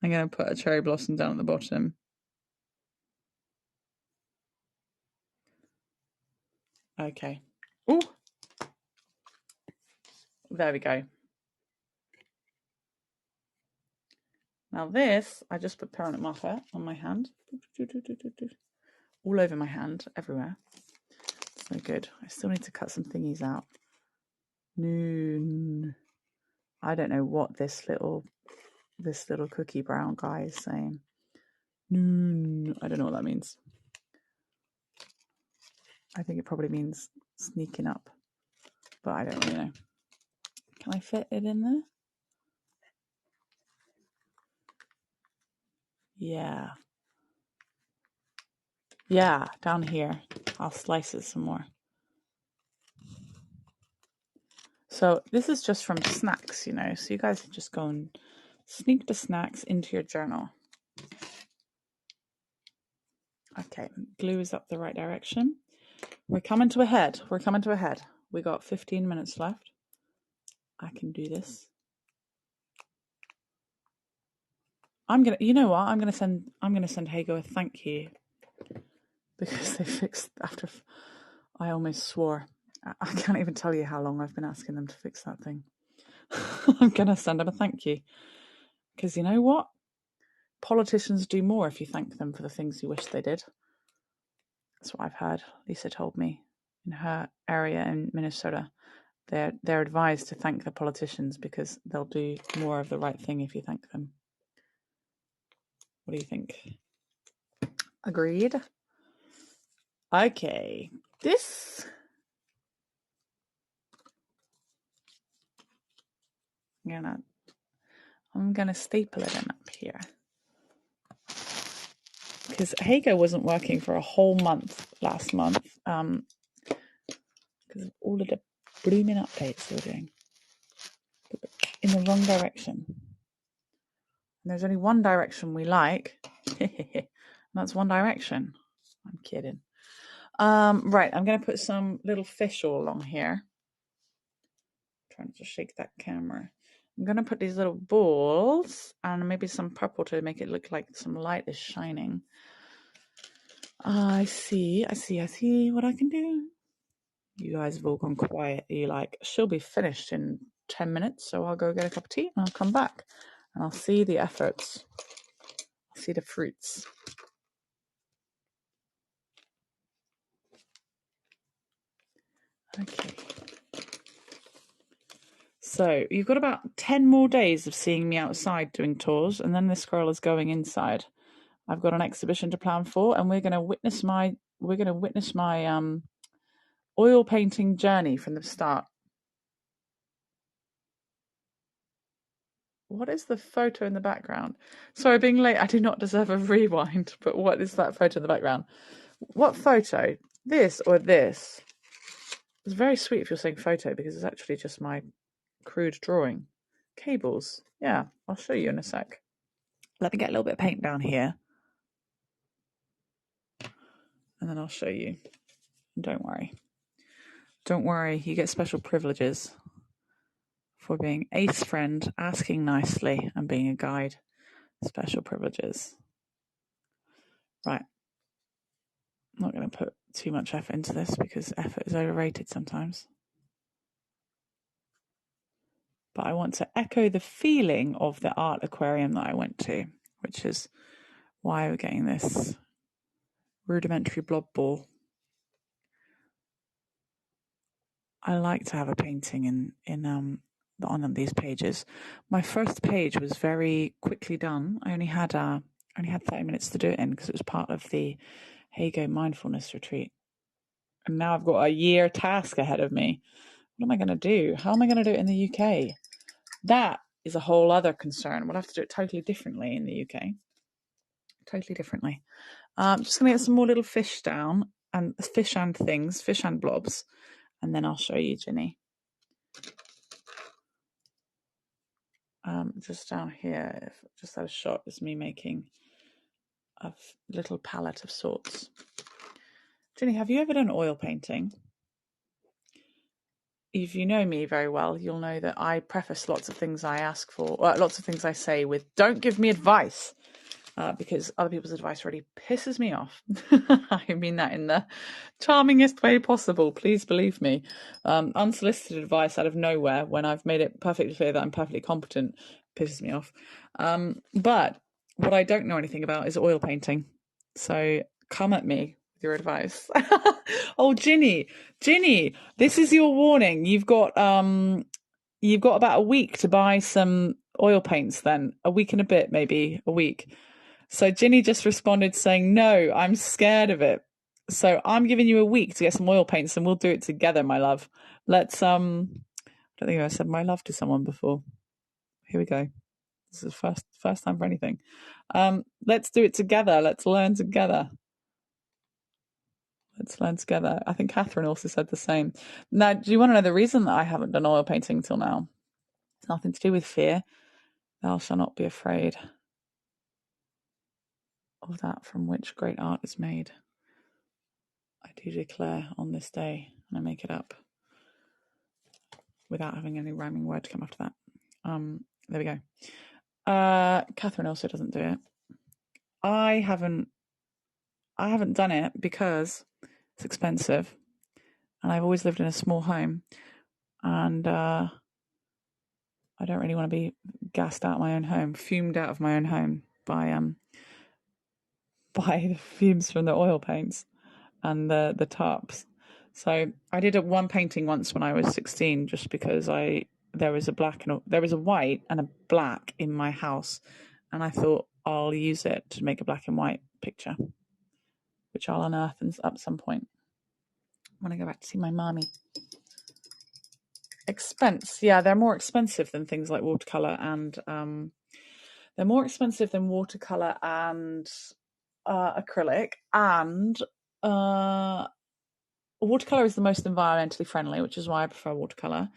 I'm going to put a cherry blossom down at the bottom. Okay. Ooh. There we go. Now this, I just put permanent marker on my hand. All over my hand, everywhere. It's no good. I still need to cut some thingies out. Noon. I don't know what this little cookie brown guy is saying. Noon. I don't know what that means. I think it probably means sneaking up, but I don't really know. Can I fit it in there? Yeah. Yeah, down here. I'll slice it some more. So this is just from snacks, you know, so you guys can just go and sneak the snacks into your journal. Okay, glue is up the right direction. We're coming to a head. We're coming to a head. We got 15 minutes left. I can do this. You know what? I'm gonna send Heygo a thank you because they fixed after. I almost swore. I can't even tell you how long I've been asking them to fix that thing. I'm gonna send them a thank you because you know what? Politicians do more if you thank them for the things you wish they did. That's what I've heard. Lisa told me in her area in Minnesota. They're advised to thank the politicians because they'll do more of the right thing if you thank them. What do you think? Agreed? Okay. This... I'm gonna staple it in up here. Because Heygo wasn't working for a whole month last month. Because of all of the blooming updates they were doing. In the wrong direction. And there's only one direction we like. And that's One Direction. I'm kidding. Right, I'm going to put some little fish all along here. I'm trying to shake that camera. I'm going to put these little balls and maybe some purple to make it look like some light is shining. I see what I can do. You guys have all gone quiet. You're like, she'll be finished in 10 minutes, so I'll go get a cup of tea and I'll come back. And I'll see the efforts. I'll see the fruits. Okay. So you've got about 10 more days of seeing me outside doing tours, and then this girl is going inside. I've got an exhibition to plan for, and we're going to witness my oil painting journey from the start. What is the photo in the background? Sorry, being late, I do not deserve a rewind, but what is that photo in the background? What photo? This or this? It's very sweet if you're saying photo because it's actually just my crude drawing. Cables. Yeah, I'll show you in a sec. Let me get a little bit of paint down here. And then I'll show you. Don't worry. Don't worry, you get special privileges for being Ace friend, asking nicely, and being a guide. Special privileges. Right. I'm not going to put too much effort into this because effort is overrated sometimes. But I want to echo the feeling of the art aquarium that I went to, which is why we're getting this rudimentary blob ball. I like to have a painting on these pages. My first page was very quickly done. I only had 30 minutes to do it in because it was part of the Heygo Mindfulness Retreat. And now I've got a year task ahead of me. What am I going to do? How am I going to do it in the UK? That is a whole other concern. We'll have to do it totally differently in the UK. Totally differently. Just going to get some more little fish down, and fish and things, fish and blobs. And then I'll show you, Ginny. Just down here, just that shot is me making a little palette of sorts. Ginny, have you ever done oil painting? If you know me very well, you'll know that I preface lots of things I ask for, or lots of things I say with, don't give me advice, because other people's advice really pisses me off. I mean that in the charmingest way possible, please believe me. Unsolicited advice out of nowhere when I've made it perfectly clear that I'm perfectly competent pisses me off. But what I don't know anything about is oil painting. So come at me with your advice. Oh, Ginny, this is your warning. You've got about a week to buy some oil paints then. A week and a bit, maybe a week. So Ginny just responded saying, no, I'm scared of it. So I'm giving you a week to get some oil paints and we'll do it together, my love. Let's, I don't think I've said my love to someone before. Here we go. This is the first time for anything. Let's do it together. Let's learn together. I think Catherine also said the same. Now, do you want to know the reason that I haven't done oil painting until now? It's nothing to do with fear. Thou shalt not be afraid of that from which great art is made. I do declare on this day, and I make it up without having any rhyming word to come after that. There we go. Catherine also doesn't do it. I haven't done it because it's expensive, and I've always lived in a small home, and I don't really want to be gassed out of my own home, fumed out of my own home by the fumes from the oil paints and the tarps. So I did one painting once when I was 16, just because there was a white and a black in my house, and I thought I'll use it to make a black and white picture, which I'll unearth at some point when I go back to see my mommy. Expense, yeah, they're more expensive than things like watercolor, and acrylic, and watercolor is the most environmentally friendly, which is why I prefer watercolor.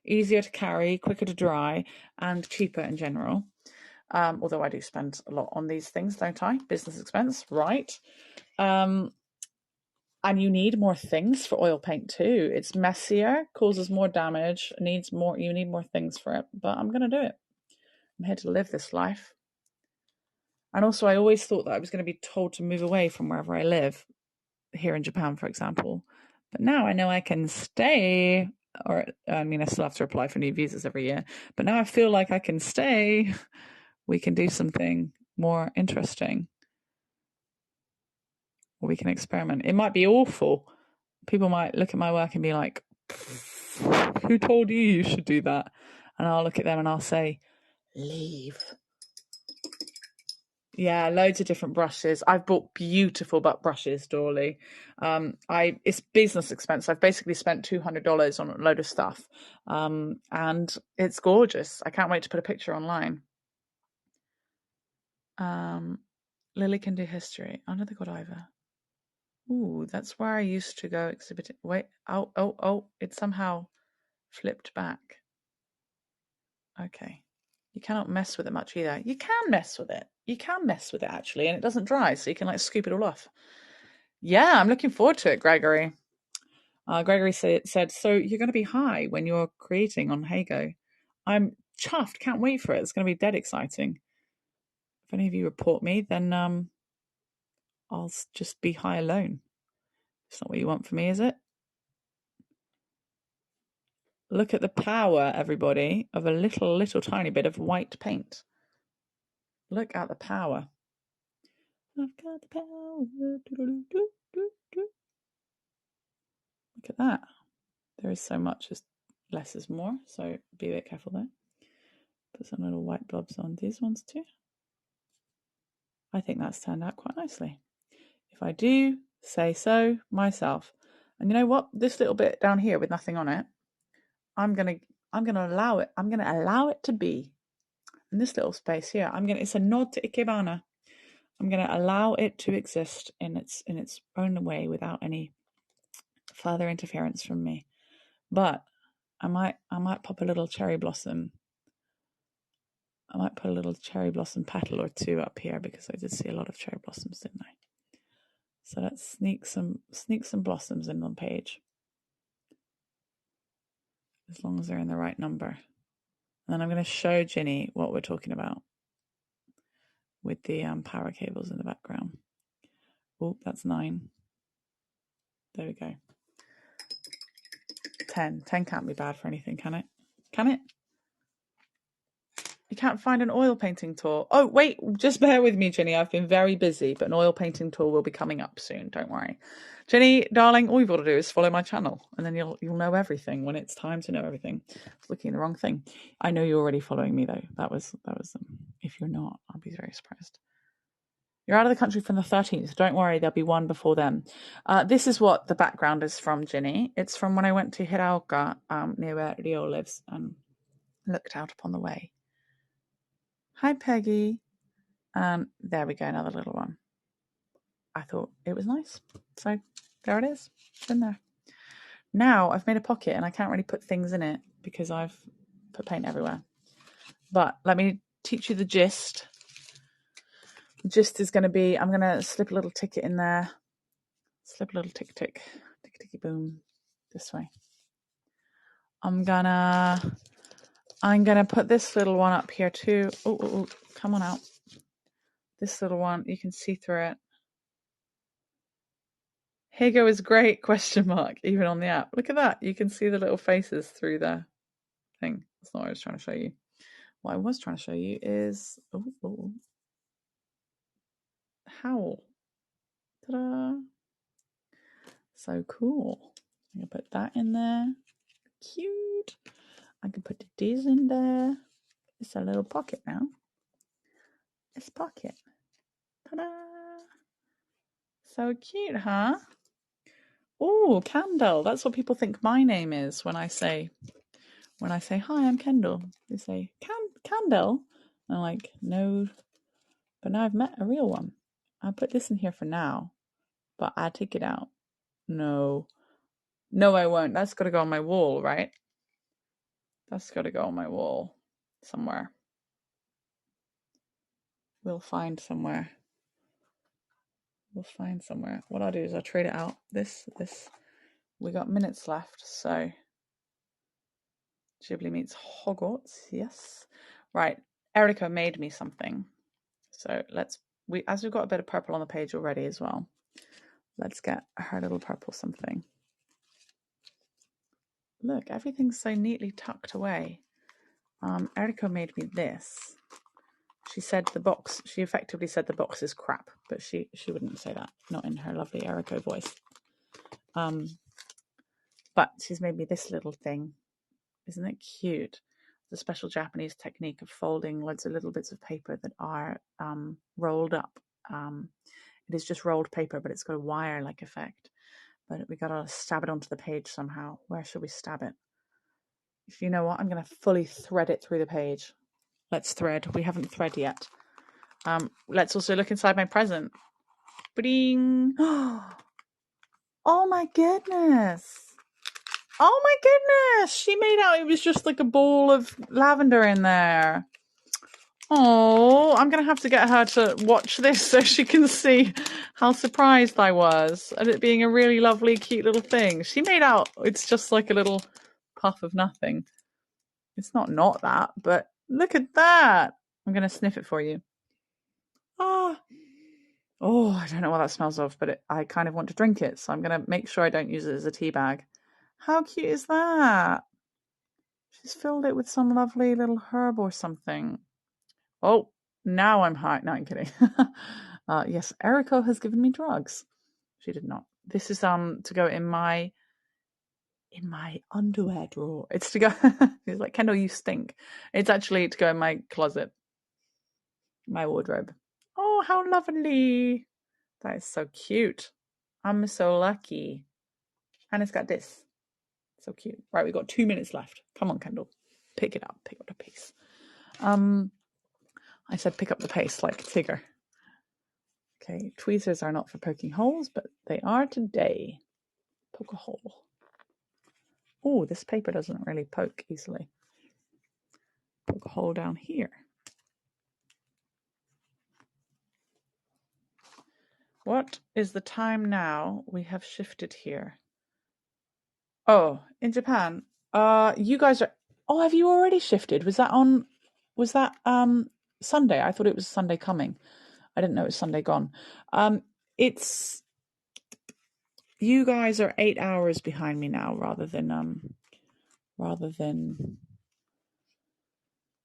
Easier to carry, quicker to dry, and cheaper in general. Although I do spend a lot on these things, don't I? Business expense, right? And you need more things for oil paint too. It's messier, causes more damage, you need more things for it. But I'm going to do it. I'm here to live this life. And also, I always thought that I was going to be told to move away from wherever I live, here in Japan, for example. But now I know I can stay, I still have to apply for new visas every year. But now I feel like I can stay. We can do something more interesting. Or we can experiment. It might be awful. People might look at my work and be like, who told you should do that? And I'll look at them and I'll say, leave. Yeah, loads of different brushes. I've bought beautiful brushes, Dorley. It's business expense. I've basically spent $200 on a load of stuff. And it's gorgeous. I can't wait to put a picture online. Lily can do history. Under the Godiva. Ooh, that's where I used to go exhibiting. Wait, oh, it somehow flipped back. Okay. You cannot mess with it much either. You can mess with it. Actually, and it doesn't dry, so you can scoop it all off. Yeah, I'm looking forward to it, Gregory. Gregory said, so you're going to be high when you're creating on Heygo. I'm chuffed. Can't wait for it. It's going to be dead exciting. If any of you report me, then I'll just be high alone. It's not what you want for me, is it? Look at the power, everybody, of a little tiny bit of white paint. Look at the power. I've got the power. Look at that. There is so much, as less is more, so be a bit careful there. Put some little white blobs on these ones too. I think that's turned out quite nicely, if I do say so myself. And you know what? This little bit down here with nothing on it, I'm gonna allow it. I'm gonna allow it to be. In this little space here, it's a nod to Ikebana. I'm gonna allow it to exist in its own way without any further interference from me. But I might pop a little cherry blossom. I might put a little cherry blossom petal or two up here, because I did see a lot of cherry blossoms, didn't I? So let's sneak some blossoms in on page, as long as they're in the right number. And then I'm going to show Ginny what we're talking about with the power cables in the background. Oh, that's 9. There we go. 10. 10 can't be bad for anything, can it? Can it? You can't find an oil painting tool. Oh, wait, just bear with me, Ginny. I've been very busy, but an oil painting tool will be coming up soon. Don't worry. Ginny, darling, all you've got to do is follow my channel, and then you'll know everything when it's time to know everything. I was looking at the wrong thing. I know you're already following me, though. That was. If you're not, I'll be very surprised. You're out of the country from the 13th. Don't worry, there'll be one before then. This is what the background is from, Ginny. It's from when I went to Hiraoka, near where Rio lives, and looked out upon the way. Hi, Peggy. There we go, another little one. I thought it was nice. So there it is. It's in there. Now I've made a pocket and I can't really put things in it because I've put paint everywhere. But let me teach you the gist. The gist is going to be, I'm going to slip a little ticket in there. Slip a little tick, tick, tick, ticky, boom. This way. I'm gonna put this little one up here too. Oh, come on out. This little one, you can see through it. Heygo is great, ? Even on the app. Look at that. You can see the little faces through the thing. That's not what I was trying to show you. What I was trying to show you is Howl. Ta-da. So cool. I'm going to put that in there. Cute. I can put the D's in there. It's a little pocket now. It's pocket. Ta-da. So cute, huh? Oh, Kendall. That's what people think my name is when I say, hi, I'm Kendall. They say, Kendall? And I'm like, no. But now I've met a real one. I'll put this in here for now. But I'll take it out. No. No, I won't. That's got to go on my wall, right? That's got to go on my wall somewhere. We'll find somewhere. What I'll do is I'll trade it out. This. We got minutes left, so Ghibli meets Hogwarts. Yes. Right. Erica made me something. So as we've got a bit of purple on the page already as well, let's get her little purple something. Look, everything's so neatly tucked away. Erica made me this. She effectively said the box is crap, but she wouldn't say that, not in her lovely Erica voice. But she's made me this little thing. Isn't it cute? The special Japanese technique of folding loads of little bits of paper that are rolled up. It is just rolled paper, but it's got a wire-like effect. But we got to stab it onto the page somehow. Where should we stab it? If you know what, I'm going to fully thread it through the page. Let's thread. We haven't thread yet. Let's also look inside my present. Bing! Oh my goodness! Oh my goodness! She made out it was just like a ball of lavender in there. Oh, I'm going to have to get her to watch this so she can see how surprised I was at it being a really lovely, cute little thing. She made out it's just like a little puff of nothing. It's not that, but look at that. I'm going to sniff it for you. Oh, I don't know what that smells of, but I kind of want to drink it, so I'm going to make sure I don't use it as a tea bag. How cute is that? She's filled it with some lovely little herb or something. Oh, now I'm high. No, I'm kidding. Yes, Erica has given me drugs. She did not. This is to go in my underwear drawer. It's to go. He's like, Kendall, you stink. It's actually to go in my closet, my wardrobe. Oh, how lovely! That is so cute. I'm so lucky. And it's got this. So cute. Right, we've got 2 minutes left. Come on, Kendall. Pick it up. Pick up the pace. I said pick up the pace like Tigger. Okay, tweezers are not for poking holes, but they are today. Poke a hole. Oh, this paper doesn't really poke easily. Poke a hole down here. What is the time now? We have shifted here. Oh, in Japan. You guys are. Oh, have you already shifted? Was that Sunday? I thought it was Sunday coming. I didn't know it was Sunday gone. It's. You guys are 8 hours behind me now, rather than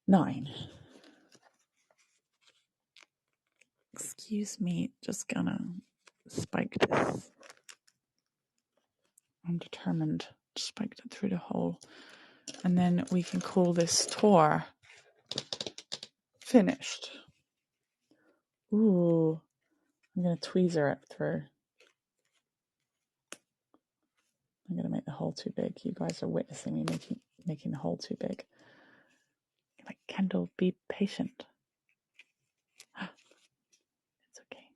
9. Excuse me, just gonna spike this. I'm determined to spike it through the hole. And then we can call this tour finished. Ooh, I'm gonna tweezer it through. I'm gonna make the hole too big. You guys are witnessing me making the hole too big. Like, Kendall, be patient. It's okay.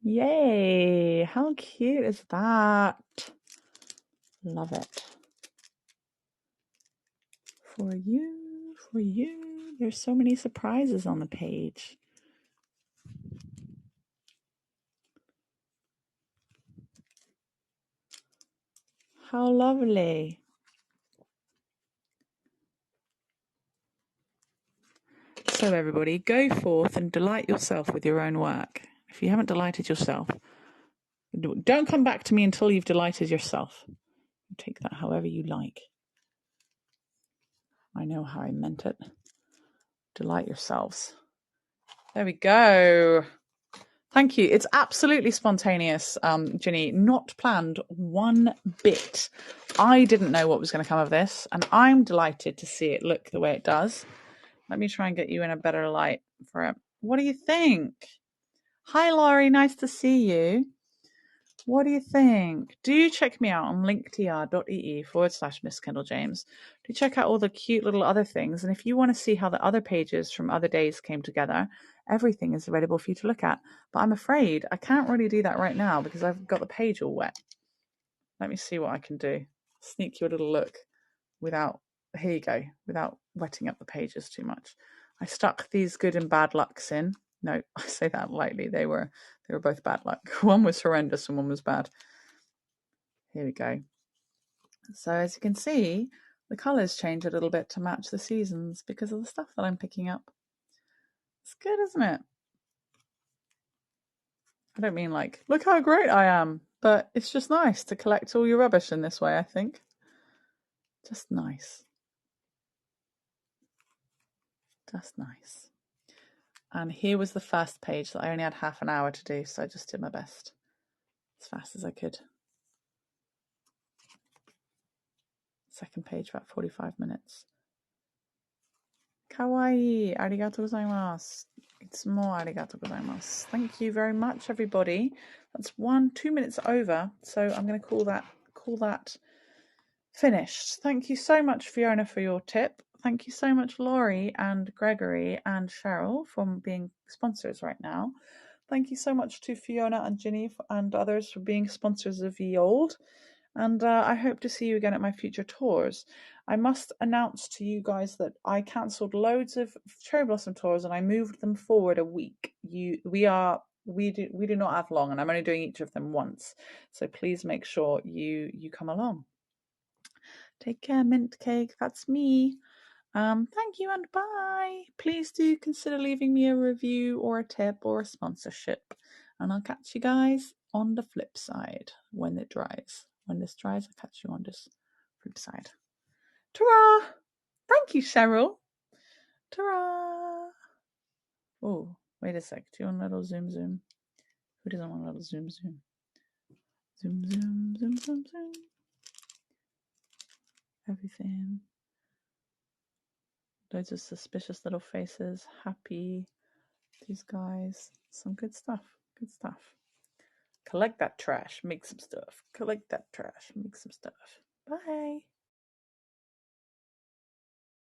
Yay! How cute is that? Love it. For you, for you. There's so many surprises on the page. How lovely. So everybody, go forth and delight yourself with your own work. If you haven't delighted yourself, don't come back to me until you've delighted yourself. Take that however you like. I know how I meant it. Delight yourselves. There we go. Thank you. It's absolutely spontaneous, Ginny. Not planned one bit. I didn't know what was going to come of this, and I'm delighted to see it look the way it does. Let me try and get you in a better light for it. What do you think? Hi, Laurie. Nice to see you. What do you think? Do check me out on linktr.ee/MissKendalJames. Do check out all the cute little other things. And if you want to see how the other pages from other days came together, everything is available for you to look at. But I'm afraid I can't really do that right now because I've got the page all wet. Let me see what I can do. Sneak you a little look without, here you go, without wetting up the pages too much. I stuck these good and bad lucks in. No, I say that lightly. They were both bad luck. One was horrendous and one was bad. Here we go. So as you can see, the colours change a little bit to match the seasons because of the stuff that I'm picking up. It's good, isn't it? I don't mean like, look how great I am, but it's just nice to collect all your rubbish in this way, I think. Just nice. Just nice. And here was the first page that I only had half an hour to do, so I just did my best as fast as I could. Second page, about 45 minutes. Kawaii, arigatou gozaimasu. Itsumo arigatou gozaimasu. Thank you very much, everybody. That's 2 minutes over, so I'm going to call that finished. Thank you so much, Fiona, for your tip. Thank you so much, Laurie and Gregory and Cheryl, for being sponsors right now. Thank you so much to Fiona and Ginny and others for being sponsors of Ye Old. And I hope to see you again at my future tours. I must announce to you guys that I cancelled loads of cherry blossom tours and I moved them forward a week. We do not have long, and I'm only doing each of them once. So please make sure you come along. Take care, Mint Cake. That's me. Thank you and bye. Please do consider leaving me a review or a tip or a sponsorship. And I'll catch you guys on the flip side when it dries. When this dries, I'll catch you on this flip side. Ta-ra! Thank you, Cheryl. Ta-ra! Oh, wait a sec. Do you want a little zoom? Who doesn't want a little zoom? Zoom. Everything. Loads of suspicious little faces. Happy. These guys. Some good stuff. Good stuff. Collect that trash. Make some stuff. Collect that trash. Make some stuff. Bye.